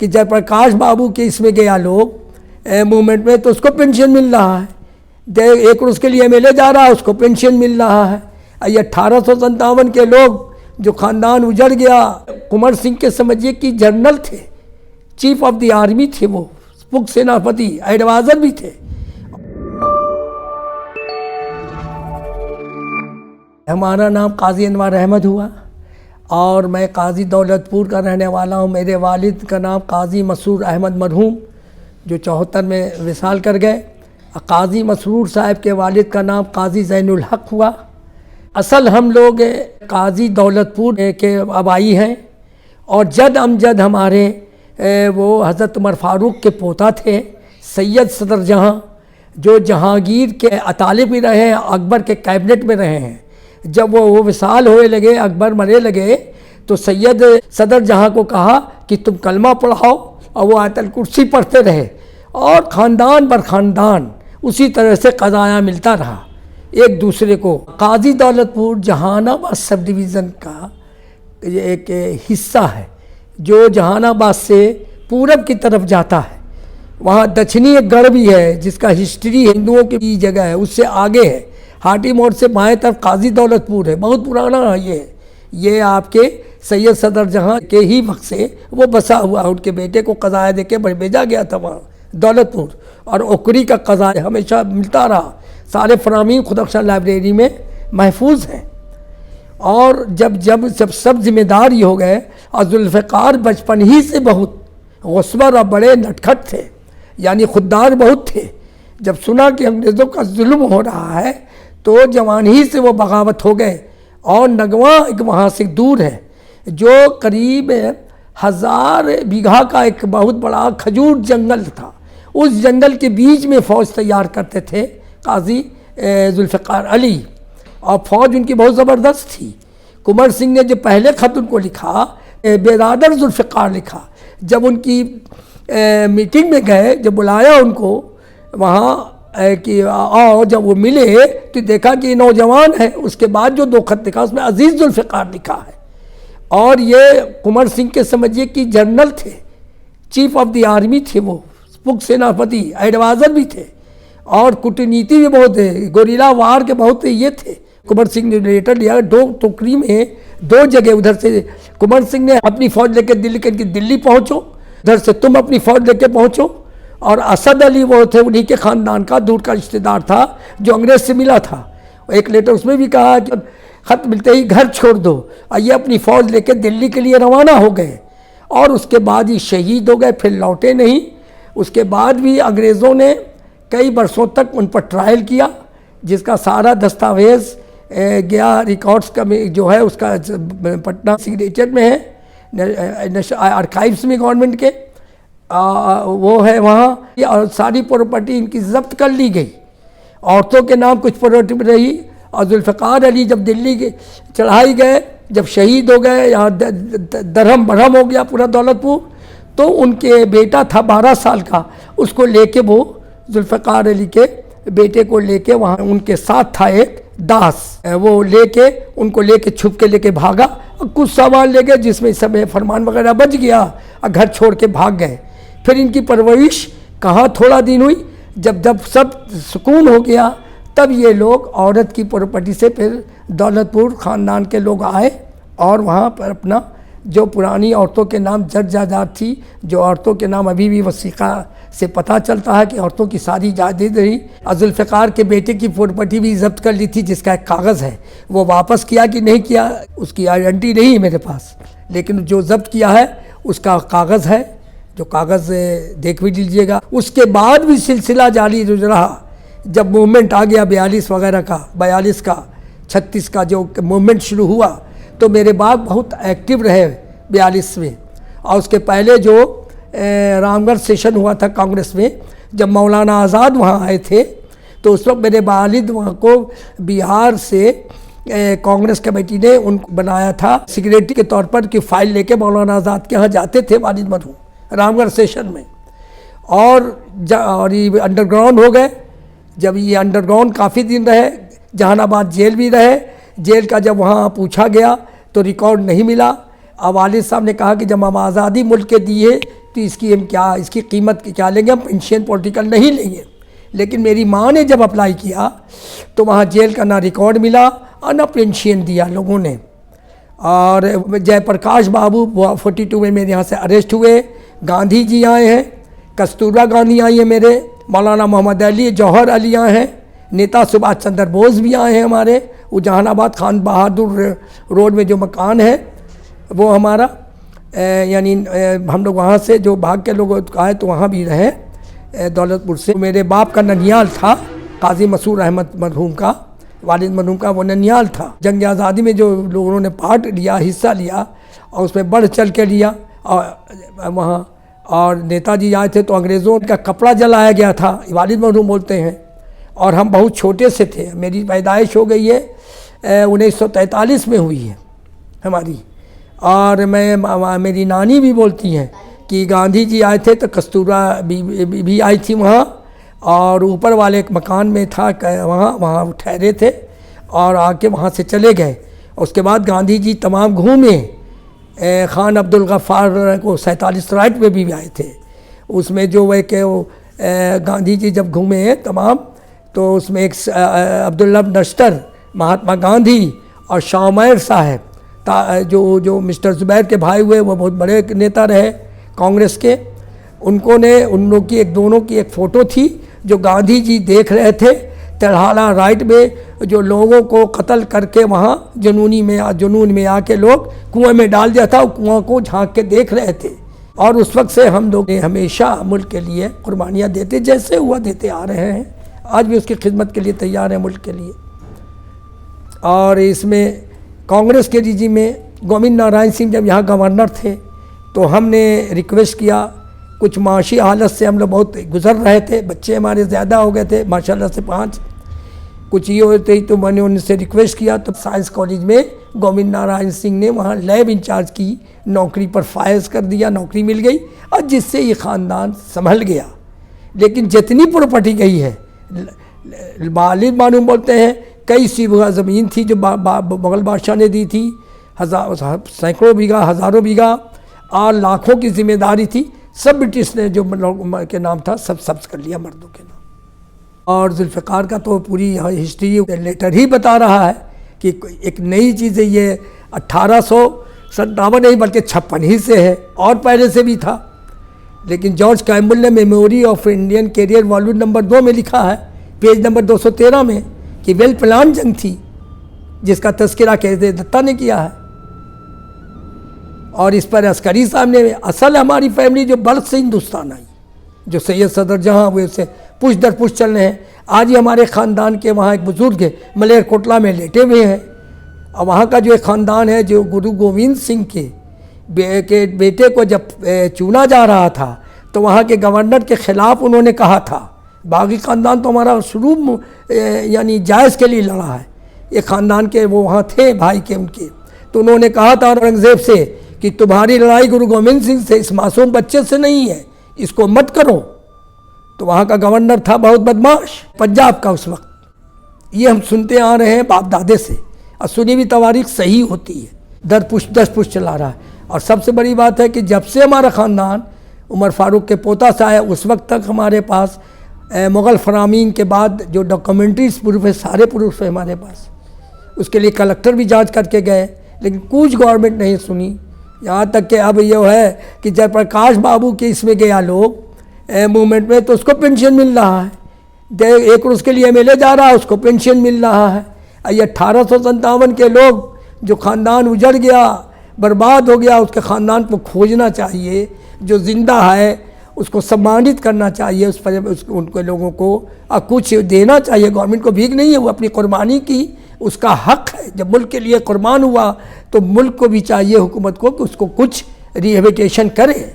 कि जयप्रकाश बाबू के इसमें गया लोग मूवमेंट में तो उसको पेंशन मिल रहा है, एक उसके लिए एमएलए जा रहा है उसको पेंशन मिल रहा है। ये 1857 के लोग जो खानदान उजड़ गया, कुंवर सिंह के समझिए कि जनरल थे, चीफ ऑफ द आर्मी थे, वो मुख्य सेनापति एडवाइजर भी थे। हमारा नाम काजी अनवर अहमद हुआ और मैं काजी दौलतपुर का रहने वाला हूँ। मेरे वालिद का नाम काजी मसरूर अहमद मरहूम जो 74 में विसाल कर गए। काजी मसरूर साहब के वालिद का नाम काजी ज़ैनुल हक हुआ। असल हम लोग काजी दौलतपुर के आबाई हैं और जद अमजद हमारे वो हज़रत उमर फ़ारूक के पोता थे सैयद सदर जहाँ, जो जहांगीर के अतालिब भी रहे हैं, अकबर के कैबिनेट में रहे हैं। जब वो विसाल होने लगे, अकबर मरे लगे, तो सैयद सदर जहाँ को कहा कि तुम कलमा पढ़ाओ और वो आयतल कुर्सी पढ़ते रहे और ख़ानदान बर ख़ानदान उसी तरह से क़ज़ाया मिलता रहा एक दूसरे को। काजी दौलतपुर जहानाबाद सब डिवीज़न का एक हिस्सा है जो जहानाबाद से पूरब की तरफ जाता है। वहाँ दक्षिणी एक गढ़ भी है जिसका हिस्ट्री हिंदुओं की जगह है, उससे आगे है। हाटी मोड़ से बाएं तरफ काजी दौलतपुर है, बहुत पुराना है ये आपके सैयद सदर जहाँ के ही वक्त से वो बसा हुआ है। उनके बेटे को क़ज़ाया दे के भेजा गया था वहाँ दौलतपुर, और ओकरी का क़ज़ाया हमेशा मिलता रहा। सारे फरामीन खुदबख्शां लाइब्रेरी में महफूज हैं। और जब सब जिम्मेदार हो गए और जुल्फ़िकार बचपन ही से बहुत गुस्बर और बड़े नटखट थे, यानी खुददार बहुत थे। जब सुना कि अंग्रेज़ों का जुल्म हो रहा है तो जवान ही से वो बगावत हो गए। और नगवा एक वहाँ से दूर है जो करीब 1000 बीघा का एक बहुत बड़ा खजूर जंगल था, उस जंगल के बीच में फ़ौज तैयार करते थे काजी जुल्फ़िकार अली, और फ़ौज उनकी बहुत ज़बरदस्त थी। कुंवर सिंह ने जो पहले ख़त उनको लिखा बेरादर जुल्फ़िकार लिखा। जब उनकी मीटिंग में गए, जब बुलाया उनको वहाँ कि आओ, जब वो मिले तो देखा कि नौजवान है। उसके बाद जो 2 खत लिखा उसमें अजीज़ जुल्फ़िकार लिखा है। और ये कुंवर सिंह के समझिए कि जनरल थे, चीफ ऑफ द आर्मी थे, वो मुख्य सेनापति एडवाइजर भी थे और कूटनीति भी बहुत है, गोरिल्ला वार के बहुत ये थे। कुंवर सिंह ने लेटर लिया 2 टोकरी में 2 जगह। उधर से कुंवर सिंह ने अपनी फ़ौज लेकर दिल्ली के दिल्ली पहुँचो, उधर से तुम अपनी फ़ौज लेकर पहुँचो। और असद अली वो थे, उन्हीं के ख़ानदान का दूर का रिश्तेदार था जो अंग्रेज़ से मिला था। एक लेटर उसमें भी कहा कि ख़त मिलते ही घर छोड़ दो, और ये अपनी फ़ौज लेकर दिल्ली के लिए रवाना हो गए। और उसके बाद ही शहीद हो गए, फिर लौटे नहीं। उसके बाद भी अंग्रेज़ों ने कई बरसों तक उन पर ट्रायल किया, जिसका सारा दस्तावेज़ गया रिकॉर्ड्स का जो है उसका पटना सिग्नेचर में है, आर्काइव्स में गवर्नमेंट के वो है वहाँ। और सारी प्रॉपर्टी इनकी जब्त कर ली गई। औरतों के नाम कुछ प्रॉपर्टी रही। और जुल्फ़िकार अली जब दिल्ली के चढ़ाई गए, जब शहीद हो गए, यहाँ दरहम बरहम हो गया पूरा दौलतपुर, तो उनके बेटा था 12 साल का, उसको लेके वो जुल्फ़िकार अली के बेटे को लेके वहाँ उनके साथ था एक दास, वो लेके उनको लेके छुप के लेके भागा। और कुछ सामान ले गए जिसमें सब फरमान वगैरह बच गया और घर छोड़ के भाग गए। फिर इनकी परवरिश कहाँ थोड़ा दिन हुई, जब सब सुकून हो गया तब ये लोग औरत की प्रॉपर्टी से फिर दौलतपुर ख़ानदान के लोग आए और वहाँ पर अपना जो पुरानी औरतों के नाम जद जायदाद थी, जो औरतों के नाम अभी भी वसीक़ा से पता चलता है कि औरतों की सारी जायदाद रही। जुल्फ़िकार के बेटे की प्रॉपर्टी भी जब्त कर ली थी, जिसका एक कागज़ है। वो वापस किया कि नहीं किया उसकी आइडेंटिटी नहीं है मेरे पास, लेकिन जो जब्त किया है उसका कागज़ है, जो कागज़ देख भी लीजिएगा। उसके बाद भी सिलसिला जारी रहा। जब मूवमेंट आ गया 42 वगैरह का, 42 का 36 का जो मूवमेंट शुरू हुआ, तो मेरे बाप बहुत एक्टिव रहे 42 में। और उसके पहले जो रामगढ़ सेशन हुआ था कांग्रेस में, जब मौलाना आज़ाद वहाँ आए थे, तो उस वक्त मेरे वालिद वहाँ को बिहार से कांग्रेस कमेटी ने उनको बनाया था सेक्रेटरी के तौर पर, कि फ़ाइल लेके मौलाना आज़ाद के यहाँ जाते थे वालिद मरहूम रामगढ़ सेशन में। और ये अंडरग्राउंड हो गए। जब ये अंडरग्राउंड काफ़ी दिन रहे, जहानाबाद जेल भी रहे। जेल का जब वहाँ पूछा गया तो रिकॉर्ड नहीं मिला। वालिद साहब ने कहा कि जब हम आज़ादी मुल्क के दिए तो इसकी हम क्या, इसकी कीमत क्या लेंगे, हम पेंशन पॉलिटिकल नहीं लेंगे। लेकिन मेरी माँ ने जब अप्लाई किया तो वहाँ जेल का ना रिकॉर्ड मिला और ना पेंशन दिया लोगों ने। और जयप्रकाश बाबू 42 में मेरे यहाँ से अरेस्ट हुए। गांधी जी आए हैं, कस्तूरबा गांधी आई है मेरे, मौलाना मोहम्मद अली जौहर अली आए हैं, नेता सुभाष चंद्र बोस भी आए हैं हमारे। वो जहानाबाद खान बहादुर रोड में जो मकान है वो हमारा, यानी हम लोग वहाँ से जो भाग के लोग आए तो वहाँ भी रहे दौलतपुर से। मेरे बाप का ननियाल था, काजी मसूर अहमद मरहूम का, वालिद मरहूम का वो ननियाल था। जंग आज़ादी में जो लोगों ने पार्ट लिया, हिस्सा लिया और उसमें बढ़ चल के लिया और वहाँ, और नेताजी आए थे तो अंग्रेज़ों का कपड़ा जलाया गया था, वालिद मरहूम बोलते हैं। और हम बहुत छोटे से थे, मेरी पैदाइश हो गई है 1943 में हुई है हमारी। और मेरी नानी भी बोलती हैं कि गांधी जी आए थे तो कस्तूरबा भी आई थी वहाँ, और ऊपर वाले एक मकान में था वहाँ ठहरे थे और आके वहाँ से चले गए। उसके बाद गांधी जी तमाम घूमे, खान अब्दुल गफ्फार को 47 राइट में भी आए थे। उसमें जो वह के गांधी जी जब घूमे तमाम, तो उसमें एक अब्दुल्ला नश्तर, महात्मा गांधी और शाहमैर साहब जो मिस्टर जुबैर के भाई हुए, वो बहुत बड़े नेता रहे कांग्रेस के। उन लोग की दोनों की एक फ़ोटो थी जो गांधी जी देख रहे थे तरहाला राइट में, जो लोगों को कत्ल करके वहाँ जुनून में आके लोग कुएं में डाल दिया था, कुआं को झांक के देख रहे थे। और उस वक्त से हम लोग हमेशा मुल्क के लिए कुर्बानियाँ देते, जैसे हुआ देते आ रहे हैं, आज भी उसकी खिदमत के लिए तैयार हैं मुल्क के लिए। और इसमें कांग्रेस के रिजीम में गोविंद नारायण सिंह जब यहाँ गवर्नर थे तो हमने रिक्वेस्ट किया, कुछ माशी हालत से हम लोग बहुत गुजर रहे थे, बच्चे हमारे ज़्यादा हो गए थे माशाल्लाह से 5, कुछ ये होते ही तो मैंने उनसे रिक्वेस्ट किया। तो साइंस कॉलेज में गोविंद नारायण सिंह ने वहाँ लैब इंचार्ज की नौकरी पर फायज कर दिया, नौकरी मिल गई और जिससे ये ख़ानदान संभल गया। लेकिन जितनी प्रॉपर्टी गई है, वालिद मालूम बोलते हैं कई बीघा ज़मीन थी जो मुग़ल बादशाह ने दी थी, सैकड़ों बीघा, हज़ारों बीघा और लाखों की जिम्मेदारी थी, सब ब्रिटिश ने जो के नाम था सब सब्ज कर लिया मर्दों के नाम। और जुल्फ़िकार का तो पूरी हिस्ट्री लेटर ही बता रहा है कि एक नई चीज़ है ये, 1857 नहीं बल्कि 56 ही से है, और पहले से भी था। लेकिन जॉर्ज कैम्बल ने memory of Indian career volume number 2 में लिखा है, पेज नंबर 213 में, कि वेल प्लान जंग थी जिसका तस्करा कैसे दत्ता ने किया है। और इस पर अस्करी साहब ने, असल हमारी फैमिली जो बर्थ से हिंदुस्तान आई, जो सैयद सदर जहाँ हुए से पुश दर पुश चल रहे हैं। आज ही हमारे ख़ानदान के वहाँ एक बुज़ुर्ग है मलेरकोटला में लेटे हुए हैं, और वहाँ का जो एक ख़ानदान है जो गुरु गोविंद सिंह के बेटे को जब चुना जा रहा था तो वहाँ के गवर्नर के ख़िलाफ़ उन्होंने कहा था, बागी ख़ानदान तो हमारा शुरू यानी जायज़ के लिए लड़ा है, ये ख़ानदान के वो वहाँ थे भाई के उनके, तो उन्होंने कहा था औरंगज़ेब से कि तुम्हारी लड़ाई गुरु गोविंद सिंह से, इस मासूम बच्चे से नहीं है, इसको मत करो। तो वहाँ का गवर्नर था बहुत बदमाश, पंजाब का उस वक्त। ये हम सुनते आ रहे हैं बाप दादे से, और सुनी हुई तवारीख सही होती है, 10 पुश चला रहा है। और सबसे बड़ी बात है कि जब से हमारा ख़ानदान उमर फारूक के पोता से आया, उस वक्त तक हमारे पास मुग़ल फ़रामीन के बाद जो डॉक्यूमेंट्रीज प्रूफ है, सारे प्रूफ है हमारे पास। उसके लिए कलेक्टर भी जांच करके गए, लेकिन कुछ गवर्नमेंट नहीं सुनी। यहाँ तक कि अब ये है कि जयप्रकाश बाबू के इसमें गया लोग मूवमेंट में, तो उसको पेंशन मिल रहा है। एक उसके लिए MLA जा रहा है, उसको पेंशन मिल रहा है। ये 1857 के लोग जो ख़ानदान उजड़ गया, बर्बाद हो गया, उसके ख़ानदान को खोजना चाहिए, जो ज़िंदा है उसको सम्मानित करना चाहिए, उस पर उनके लोगों को कुछ देना चाहिए। गवर्नमेंट को भीख नहीं है, वो अपनी कुर्बानी की, उसका हक़ है। जब मुल्क के लिए कुर्बान हुआ तो मुल्क को भी चाहिए, हुकूमत को, कि उसको कुछ रिहेबिलिटेशन करे।